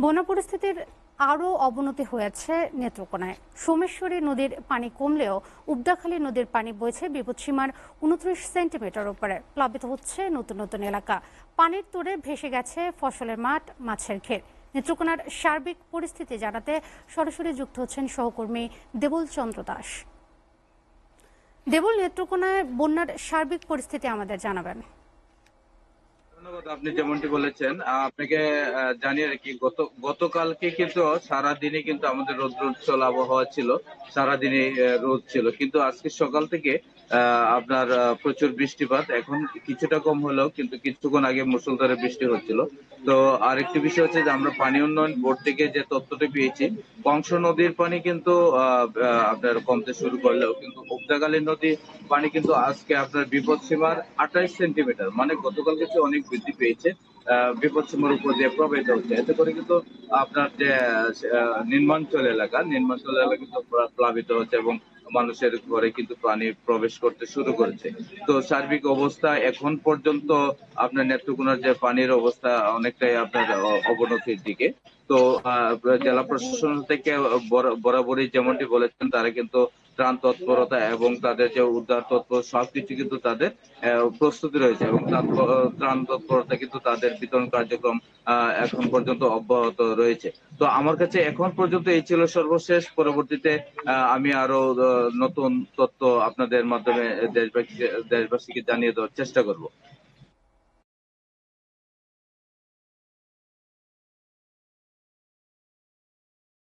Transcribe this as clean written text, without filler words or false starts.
বন্যা পরিস্থিতির আরও অবনতি হয়েছে নেত্রকোনায়। সোমেশ্বরী নদীর পানি কমলেও উবদাখালী নদীর পানি বইছে বিপদসীমার 29 সেন্টিমিটার উপরে। প্লাবিত হচ্ছে নতুন নতুন এলাকা। পানির তোড়ে ভেসে গেছে ফসলের মাঠ, মাছের ক্ষেত। নেত্রকোনার সার্বিক পরিস্থিতি জানাতে সরাসরি যুক্ত হচ্ছেন সহকর্মী দেবুল চন্দ্র দাস। দেবুল, নেত্রকোনায় বন্যার সার্বিক পরিস্থিতি আমাদের জানাবেন। ধন্যবাদ। আপনি যেমনটি বলেছেন, আপনাকে জানিয়ে রাখি, গতকালকে কিন্তু সারাদিনই কিন্তু আমাদের রৌদ্রোজ্জ্বল আবহাওয়া ছিল। সারাদিনই রোদ ছিল, কিন্তু আজকে সকাল থেকে আপনার প্রচুর বৃষ্টিপাত। এখন কিছুটা কম হলেও কিন্তু কিছুক্ষণ আগে মুষলধারে বৃষ্টি হচ্ছিল। তো আরেকটি বিষয় হচ্ছে যে আমরা পানি উন্নয়ন বোর্ড থেকে যে তথ্যটি পেয়েছি, কংস নদীর পানি কিন্তু আপনার কমতে শুরু করলেও কিন্তু মুক্তাখালী নদী পানি কিন্তু আজকে আপনার বিপদ সীমার 28 সেন্টিমিটার, মানে গতকালকে চেয়ে অনেক বৃদ্ধি পেয়েছে। বিপদ সীমার উপর দিয়ে প্রবাহিত হচ্ছে। এতে করে কিন্তু আপনার যে নির্মাঞ্চল এলাকা কিন্তু প্লাবিত হচ্ছে এবং মানুষের ঘরে কিন্তু পানি প্রবেশ করতে শুরু করেছে। তো সার্বিক অবস্থা এখন পর্যন্ত আপনার নেত্রকোনার যে পানির অবস্থা অনেকটাই আপনার অবনতির দিকে। তো জেলা প্রশাসন থেকে বরাবরই যেমনটি বলেছেন, তারা কিন্তু ত্রাণ তৎপরতা এবং তাদের যে উদ্ধার তৎপর সবকিছু কিন্তু তাদের প্রস্তুতি রয়েছে, এবং ত্রাণ তৎপরতা কিন্তু তাদের বিতরণ কার্যক্রম এখন পর্যন্ত অব্যাহত রয়েছে। তো আমার কাছে এখন পর্যন্ত এই ছিল সর্বশেষ। পরবর্তীতে আমি আরো নতুন তথ্য আপনাদের মাধ্যমে দেশবাসীকে জানিয়ে দেওয়ার চেষ্টা করব।